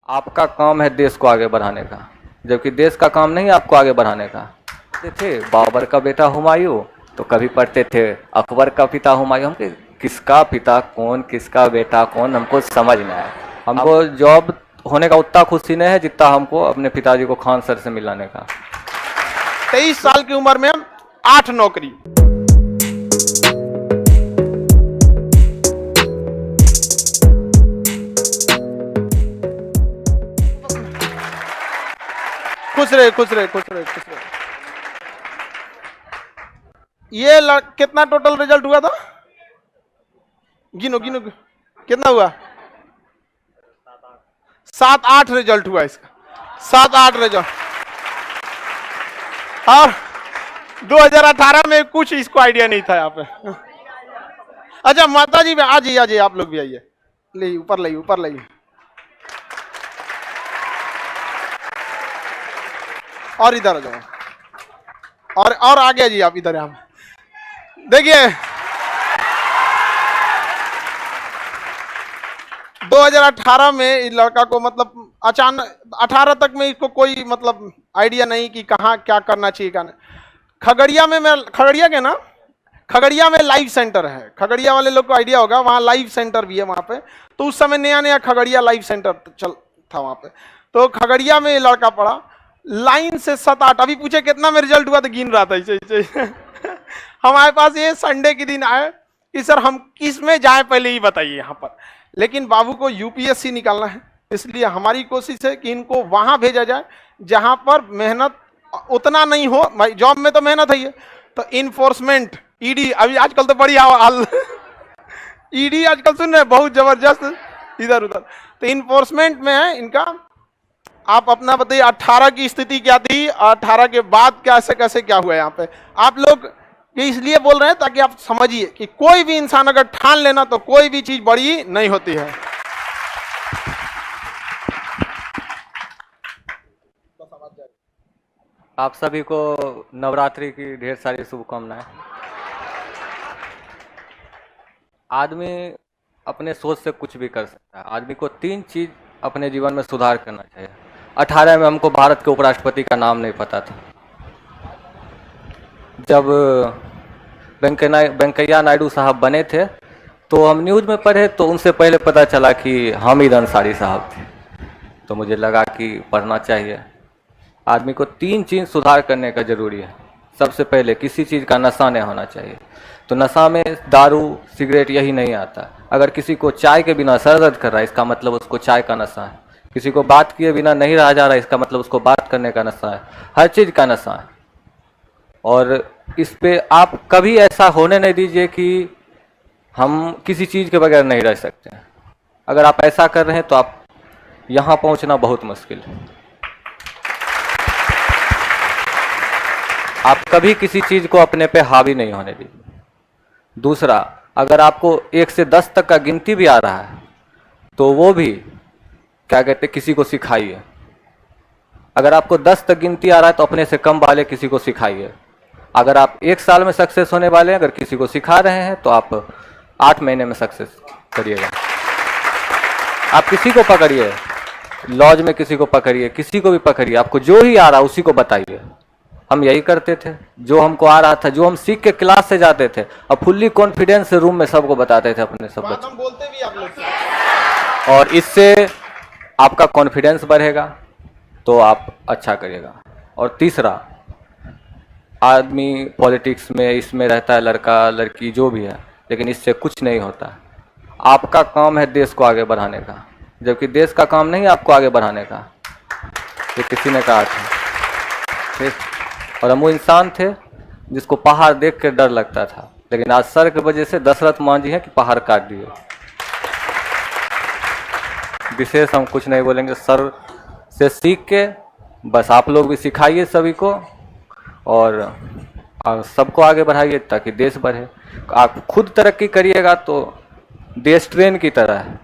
आपका काम है देश को आगे बढ़ाने का, जबकि देश का काम नहीं आपको आगे बढ़ाने का। थे बाबर का बेटा हुमायूं, तो कभी पढ़ते थे अकबर का पिता हुमायूं। हम किसका पिता कौन, किसका बेटा कौन, हमको समझ में आया। हमको जॉब होने का उतना खुशी नहीं है जितना हमको अपने पिताजी को खान सर से मिलाने का। 23 साल की उम्र में 8 नौकरी। खुश रहे खुश रहे खुश रहे खुश रहे। ये कितना टोटल रिजल्ट हुआ था? गिनो गिनो कितना हुआ? 7-8 रिजल्ट हुआ इसका, 7-8 रिजल्ट। और 2018 में कुछ इसको आइडिया नहीं था यहाँ पे। अच्छा माता जी आ जाइए, आप लोग भी आइए, ले ऊपर लाइए, ऊपर लाइए। और इधर आ जाओ, और आगे आ जाइए आप, इधर यहाँ देखिए। 2018 में इस लड़का को मतलब अचानक 18 तक में इसको कोई मतलब आइडिया नहीं कि कहाँ क्या करना चाहिए क्या नहीं। खगड़िया में खगड़िया के ना, खगड़िया में लाइव सेंटर है, खगड़िया वाले लोग को आइडिया होगा, वहाँ लाइव सेंटर भी है वहाँ पे। तो उस समय नया नया खगड़िया लाइव सेंटर चल था वहाँ पे। तो खगड़िया में ये लड़का पढ़ा, लाइन से 7-8। अभी पूछे कितना में रिजल्ट हुआ तो गिन रहा था ऐसे। हमारे पास ये संडे के दिन आए कि सर हम किस में जाए पहले ही बताइए यहाँ पर। लेकिन बाबू को यूपीएससी निकालना है, इसलिए हमारी कोशिश है कि इनको वहां भेजा जाए जहां पर मेहनत उतना नहीं हो। भाई जॉब में तो मेहनत है, तो इन्फोर्समेंट ईडी, अभी आजकल तो बड़ी हाल ईडी आजकल सुन रहे बहुत जबरदस्त इधर उधर। तो इन्फोर्समेंट में है इनका। आप अपना बताइए 18 की स्थिति क्या थी, 18 के बाद कैसे कैसे क्या हुआ यहाँ पे। आप लोग ये इसलिए बोल रहे हैं ताकि आप समझिए कि कोई भी इंसान अगर ठान लेना तो कोई भी चीज बड़ी नहीं होती है। आप सभी को नवरात्रि की ढेर सारी शुभकामनाएं। आदमी अपने सोच से कुछ भी कर सकता है। आदमी को 3 चीज अपने जीवन में सुधार करना चाहिए। 18 में हमको भारत के उपराष्ट्रपति का नाम नहीं पता था। जब वेंकैया नायडू साहब बने थे तो हम न्यूज़ में पढ़े, तो उनसे पहले पता चला कि हामिद अंसारी साहब थे। तो मुझे लगा कि पढ़ना चाहिए। आदमी को 3 चीज़ सुधार करने का ज़रूरी है। सबसे पहले किसी चीज़ का नशा नहीं होना चाहिए। तो नशा में दारू सिगरेट यही नहीं आता। अगर किसी को चाय के बिना सर दर्द कर रहा है, इसका मतलब उसको चाय का नशा है। किसी को बात किए बिना नहीं रहा जा रहा है, इसका मतलब उसको बात करने का नशा है। हर चीज़ का नशा है। और इस पे आप कभी ऐसा होने नहीं दीजिए कि हम किसी चीज़ के बगैर नहीं रह सकते हैं। अगर आप ऐसा कर रहे हैं तो आप यहाँ पहुँचना बहुत मुश्किल है। आप कभी किसी चीज़ को अपने पे हावी नहीं होने दीजिए। दूसरा, अगर आपको 1 से 10 तक का गिनती भी आ रहा है तो वो भी क्या कहते किसी को सिखाइए। अगर आपको 10 तक गिनती आ रहा है तो अपने से कम वाले किसी को सिखाइए। अगर आप 1 साल में सक्सेस होने वाले हैं, अगर किसी को सिखा रहे हैं तो आप 8 महीने में सक्सेस करिएगा। आप किसी को पकड़िए, लॉज में किसी को पकड़िए, किसी को भी पकड़िए, आपको जो ही आ रहा है उसी को बताइए। हम यही करते थे, जो हमको आ रहा था, जो हम सीख के क्लास से जाते थे, अब फुल्ली कॉन्फिडेंस से रूम में सबको बताते थे अपने सब बच्चों। हम बोलते भी आप लोग। और इससे आपका कॉन्फिडेंस बढ़ेगा तो आप अच्छा करिएगा। और तीसरा, आदमी पॉलिटिक्स में इसमें रहता है, लड़का लड़की जो भी है, लेकिन इससे कुछ नहीं होता। आपका काम है देश को आगे बढ़ाने का, जबकि देश का काम नहीं आपको आगे बढ़ाने का। ये किसी ने कहा था। और हम वो इंसान थे जिसको पहाड़ देख कर डर लगता था, लेकिन आज सर की वजह से दशरथ मांझी है कि पहाड़ काट दिए। विशेष हम कुछ नहीं बोलेंगे, सर से सीख के बस आप लोग भी सिखाइए सभी को और सबको आगे बढ़ाइए ताकि देश बढ़े। आप खुद तरक्की करिएगा तो देश ट्रेन की तरह है।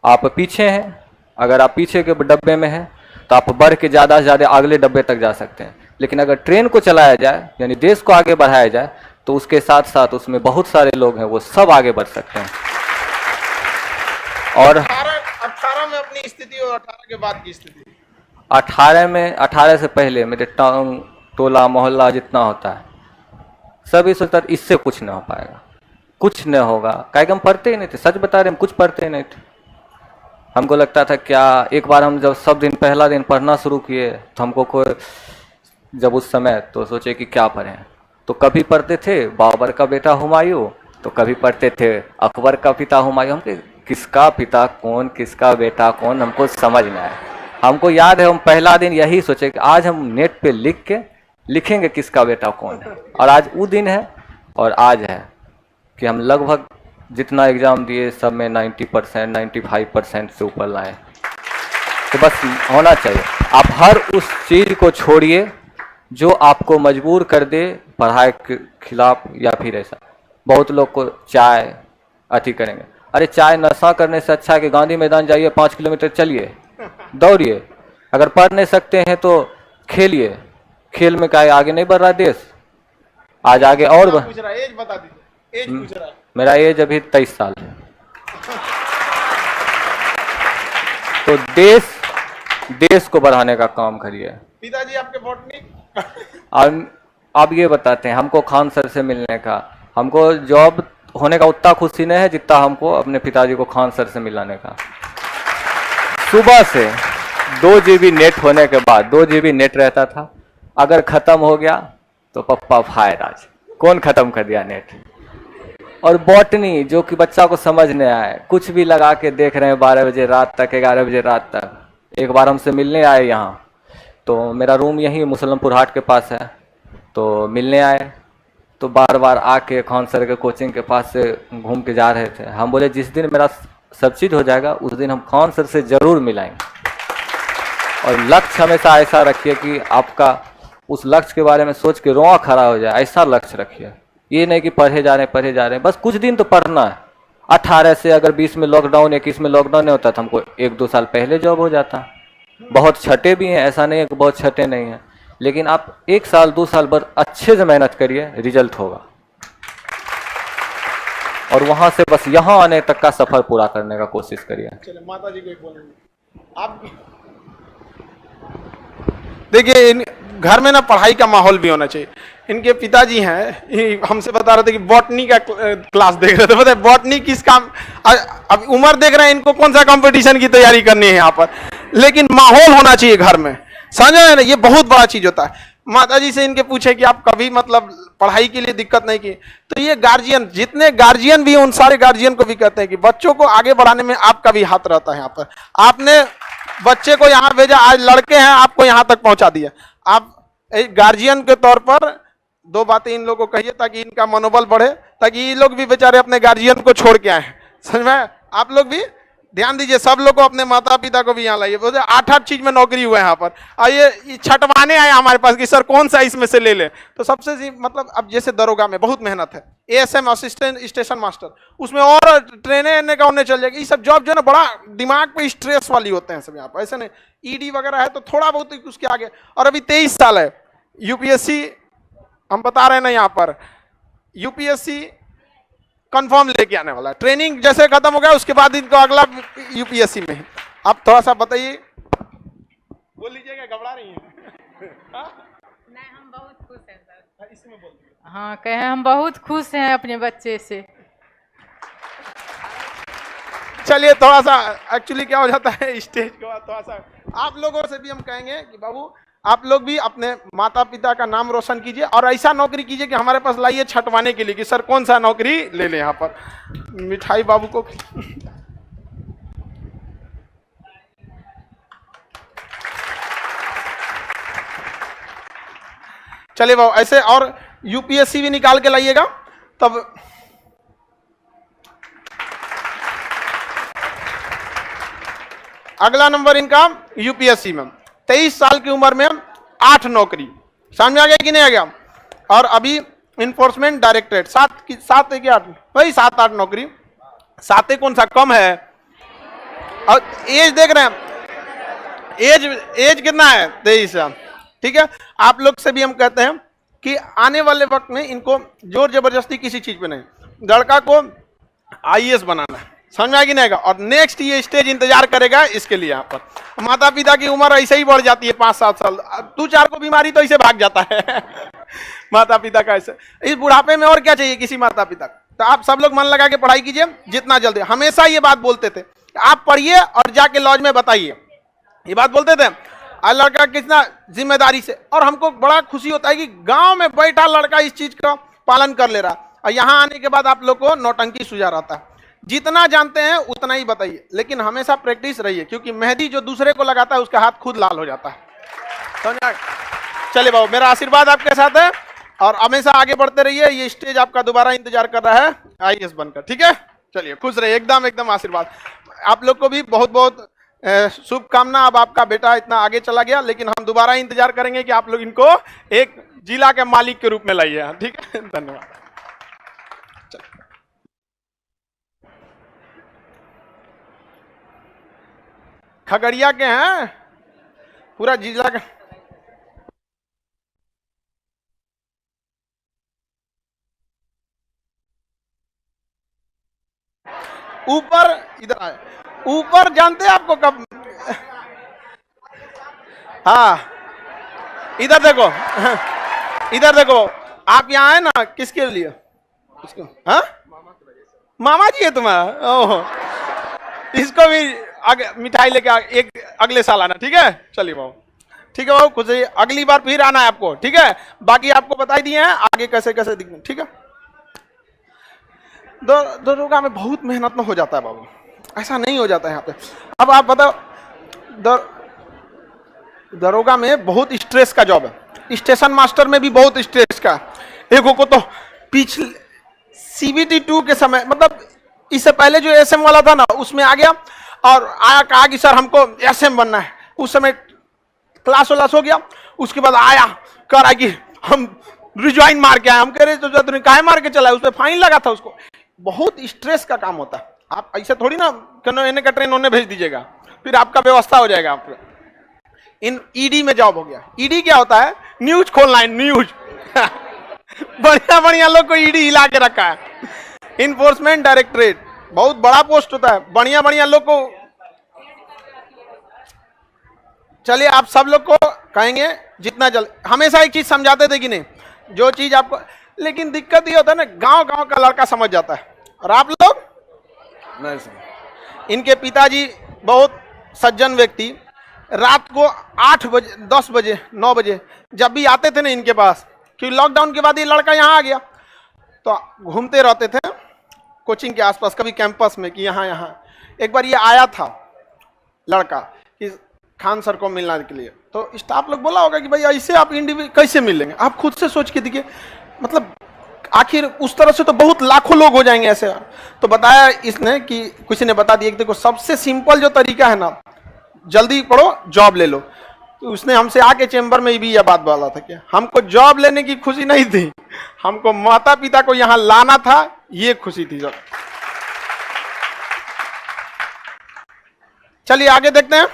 आप पीछे हैं, अगर आप पीछे के डब्बे में हैं तो आप बढ़ के ज़्यादा से ज़्यादा अगले डब्बे तक जा सकते हैं। लेकिन अगर ट्रेन को चलाया जाए, यानी देश को आगे बढ़ाया जाए, तो उसके साथ साथ उसमें बहुत सारे लोग हैं, वो सब आगे बढ़ सकते हैं। और 18 में अपनी पुरानी स्थिति और 18 के बाद की स्थिति? 18 से पहले मेरे टाउन टोला मोहल्ला जितना होता है सभी सोचता इससे कुछ न हो पाएगा, कुछ न होगा, काहे कि हम पढ़ते ही नहीं थे। सच बता रहे, हम कुछ पढ़ते ही नहीं थे। हमको लगता था क्या, एक बार हम जब सब दिन पहला दिन पढ़ना शुरू किए तो हमको कोई जब उस समय तो सोचे कि क्या पढ़ें, तो कभी पढ़ते थे बाबर का बेटा हुमायूं, तो कभी पढ़ते थे अकबर का पिता हुमायूं। हमको किसका पिता कौन, किसका बेटा कौन, हमको समझ में आया। हमको याद है हम पहला दिन यही सोचे कि आज हम नेट पे लिख के लिखेंगे किसका बेटा कौन है, और आज वो दिन है। और आज है कि हम लगभग जितना एग्ज़ाम दिए सब में 90% 95% से ऊपर लाए। तो बस होना चाहिए। आप हर उस चीज़ को छोड़िए जो आपको मजबूर कर दे पढ़ाई के खिलाफ, या फिर ऐसा बहुत लोग को चाय अति करेंगे। अरे चाय नशा करने से अच्छा है कि गांधी मैदान जाइए, 5 किलोमीटर चलिए, दौड़िए। अगर पढ़ नहीं सकते हैं तो खेलिए, खेल में क्या आगे नहीं बढ़ रहा देश, आज आगे और पूछ रहा है, एज बता दीजिए, एज पूछ रहा है। मेरा एज अभी 23 साल है। तो देश को बढ़ाने का काम करिए। पिताजी आपके बॉटनी और अब ये बताते हैं हमको खान सर से मिलने का, हमको जॉब होने का उतना खुशी नहीं है जितना हमको अपने पिताजी को खान सर से मिलाने का। सुबह से 2 GB नेट होने के बाद, 2 GB नेट रहता था, अगर खत्म हो गया तो पप्पा फायर आज कौन खत्म कर दिया नेट। और बॉटनी जो कि बच्चा को समझ नहीं आए, कुछ भी लगा के देख रहे हैं 12 बजे रात तक, 11 बजे रात तक। एक बार हमसे मिलने आए यहाँ, तो मेरा रूम यहीं मुसलमपुर हाट के पास है, तो मिलने आए तो बार बार आके खान सर के कोचिंग के पास से घूम के जा रहे थे। हम बोले जिस दिन मेरा सब चीज़ हो जाएगा उस दिन हम खान सर से ज़रूर मिलाएंगे। और लक्ष्य हमेशा ऐसा रखिए कि आपका उस लक्ष्य के बारे में सोच के रोआ खड़ा हो जाए, ऐसा लक्ष्य रखिए। ये नहीं कि पढ़े जा रहे हैं, बस कुछ दिन तो पढ़ना है। 18 से अगर 20 में लॉकडाउन, 21 में लॉकडाउन नहीं होता तो हमको 1-2 साल पहले जॉब हो जाता। बहुत छठे भी हैं, ऐसा नहीं है कि बहुत छठे नहीं हैं, लेकिन आप 1 साल 2 साल भर अच्छे से मेहनत करिए, रिजल्ट होगा। और वहां से बस यहाँ आने तक का सफर पूरा करने का कोशिश करिए। चलिए माता जी को एक बोलेंगे आप। देखिए इन घर में ना पढ़ाई का माहौल भी होना चाहिए। इनके पिताजी हैं, हमसे बता रहे थे कि बॉटनी का क्लास देख रहे थे। पता है बॉटनी किस काम, अब उम्र देख रहे हैं इनको, कौन सा कंपटीशन की तैयारी करनी है यहाँ पर, लेकिन माहौल होना चाहिए घर में, समझ रहे हैं ना, ये बहुत बड़ा चीज होता है। माता जी से इनके पूछे कि आप कभी मतलब पढ़ाई के लिए दिक्कत नहीं की, तो ये गार्जियन, जितने गार्जियन भी उन सारे गार्जियन को भी कहते हैं कि बच्चों को आगे बढ़ाने में आपका भी हाथ रहता है। यहाँ पर आपने बच्चे को यहाँ भेजा, आज लड़के हैं आपको यहाँ तक पहुंचा दिया। आप एक गार्जियन के तौर पर 2 बातें इन लोगों को कहिए ताकि इनका मनोबल बढ़े, ताकि ये लोग भी बेचारे अपने गार्जियन को छोड़ के आए। समझ में? आप लोग भी ध्यान दीजिए, सब लोग को, अपने माता पिता को भी यहाँ लाइए। बोलते 8-8 चीज में नौकरी हुआ है यहाँ पर, और ये छटवाने आए हमारे पास कि सर कौन सा इसमें से ले ले। तो सबसे मतलब अब जैसे दरोगा में बहुत मेहनत है, ASM असिस्टेंट स्टेशन मास्टर, उसमें और ट्रेने का उन्हें चल जाएगा। ये सब जॉब जो है ना बड़ा दिमाग पे स्ट्रेस वाली होते हैं सब यहाँ पर, ऐसे नहीं। ED वगैरह है तो थोड़ा बहुत उसके आगे, और अभी 23 साल है। UPSC हम बता रहे हैं ना यहाँ पर, UPSC कंफर्म लेके आने वाला है। ट्रेनिंग जैसे खत्म हो गया उसके बाद इनको अगला UPSC में। आप थोड़ा सा बताइए, बोल लीजिएगा, घबरा रही हैं? नहीं, हम बहुत खुश हैं सर। इसमें बोल दीजिए। हाँ, कहे हम बहुत खुश हैं अपने बच्चे से। चलिए थोड़ा सा, एक्चुअली क्या हो जाता है स्टेज के बाद थोड़ा सा आप लोगों से भी हम कहेंगे कि बाबू आप लोग भी अपने माता पिता का नाम रोशन कीजिए, और ऐसा नौकरी कीजिए कि हमारे पास लाइए छटवाने के लिए कि सर कौन सा नौकरी ले लें। यहाँ पर मिठाई बाबू को चलिए बाबू ऐसे, और UPSC भी निकाल के लाइएगा तब। अगला नंबर इनका UPSC में 23 साल की उम्र में 8 नौकरी, समझ में आ गया कि नहीं आ गया। और अभी इन्फोर्समेंट डायरेक्टरेट 7 है कि 8, वही 7-8 नौकरी। 7 कौन सा कम है। और एज देख रहे हैं, एज कितना है, 23 साल। ठीक है, आप लोग से भी हम कहते हैं कि आने वाले वक्त में इनको जोर जबरदस्ती किसी चीज पे नहीं। लड़का को IAS बनाना है, समझ में आएगी नहीं आएगा। और नेक्स्ट ये स्टेज इंतजार करेगा इसके लिए। यहाँ पर माता पिता की उम्र ऐसे ही बढ़ जाती है 5-7 साल, 2-4 को बीमारी तो ऐसे भाग जाता है माता पिता का ऐसे। इस बुढ़ापे में और क्या चाहिए किसी माता पिता को। तो आप सब लोग मन लगा के पढ़ाई कीजिए जितना जल्दी। हमेशा ये बात बोलते थे, आप पढ़िए और जाके लॉज में बताइए, ये बात बोलते थे। और लड़का कितना जिम्मेदारी से, और हमको बड़ा खुशी होता है कि गांव में बैठा लड़का इस चीज का पालन कर ले रहा। और यहाँ आने के बाद आप लोग को नौटंकी सूझा रहता है। जितना जानते हैं उतना ही बताइए, लेकिन हमेशा प्रैक्टिस रहिए, क्योंकि मेहंदी जो दूसरे को लगाता है उसका हाथ खुद लाल हो जाता है। समझा? चलिए बाबू, मेरा आशीर्वाद आपके साथ है और हमेशा आगे बढ़ते रहिए। ये स्टेज आपका दोबारा इंतजार कर रहा है IAS बनकर, ठीक है? चलिए खुश रहिए, एकदम एकदम आशीर्वाद। आप लोग को भी बहुत बहुत शुभकामना। अब आपका बेटा इतना आगे चला गया, लेकिन हम दोबारा इंतजार करेंगे कि आप लोग इनको एक जिला के मालिक के रूप में लाइए, ठीक है? धन्यवाद। खगड़िया के हैं, पूरा जिला का। ऊपर इधर आए, ऊपर जानते हैं आपको कब? हाँ इधर देखो इधर देखो। आप यहाँ है ना किसके लिए? इसको, हाँ मामा जी है तुम्हारा? ओहो, इसको भी मिठाई लेके एक अगले साल आना, ठीक है? चलिए बाबू, ठीक है बाबू, कुछ अगली बार फिर आना है आपको, ठीक है? बाकी आपको बताई दिए हैं आगे कैसे कैसे दिखना, ठीक है? दरोगा में बहुत मेहनत में हो जाता है बाबू, ऐसा नहीं हो जाता है यहाँ पे। अब आप बताओ, दरोगा में बहुत स्ट्रेस का जॉब है, स्टेशन मास्टर में भी बहुत स्ट्रेस का। एक को तो पिछले CBT 2 के समय, मतलब इससे पहले जो SM वाला था ना, उसमें आ गया और आया, कहा कि सर हमको SM बनना है। उस समय क्लास वालास हो गया, उसके बाद आया कर आया कि हम रिज्वाइन मार के आए। हम कह रहे तो तुमने काहे मार के चला, उस पर फाइन लगा था उसको। बहुत स्ट्रेस का काम होता है। आप ऐसे थोड़ी ना कहने का ट्रेन उन्हें भेज दीजिएगा, फिर आपका व्यवस्था हो जाएगा। आप इन ED में जॉब हो गया। ED क्या होता है? न्यूज खोलना है, न्यूज बढ़िया बढ़िया लोग को ED हिला के रखा है। इन्फोर्समेंट डायरेक्टरेट बहुत बड़ा पोस्ट होता है, बढ़िया बढ़िया लोग को। चलिए आप सब लोग को कहेंगे जितना जल्द, हमेशा एक चीज समझाते थे कि नहीं, जो चीज आपको, लेकिन दिक्कत ये होता है ना, गांव गांव का लड़का समझ जाता है और आप लोग नहीं समझ। इनके पिताजी बहुत सज्जन व्यक्ति, रात को 8 बजे 10 बजे 9 बजे जब भी आते थे ना इनके पास, क्योंकि लॉकडाउन के बाद ये लड़का यहाँ आ गया, तो घूमते रहते थे कोचिंग के आसपास, कभी कैंपस में कि यहाँ यहाँ। एक बार ये आया था लड़का कि खान सर को मिलने के लिए, तो स्टाफ लोग बोला होगा कि भाई ऐसे आप इंडिविजुअल कैसे मिल लेंगे? आप खुद से सोच के देखिए, मतलब आखिर उस तरह से तो बहुत लाखों लोग हो जाएंगे ऐसे। तो बताया इसने कि किसी ने बता दिया कि देखो सबसे सिंपल जो तरीका है ना, जल्दी पढ़ो जॉब ले लो। तो उसने हमसे आके चेंबर में भी यह बात बोला था कि हमको जॉब लेने की खुशी नहीं थी, हमको माता पिता को यहाँ लाना था, ये खुशी थी। चलिए आगे देखते हैं।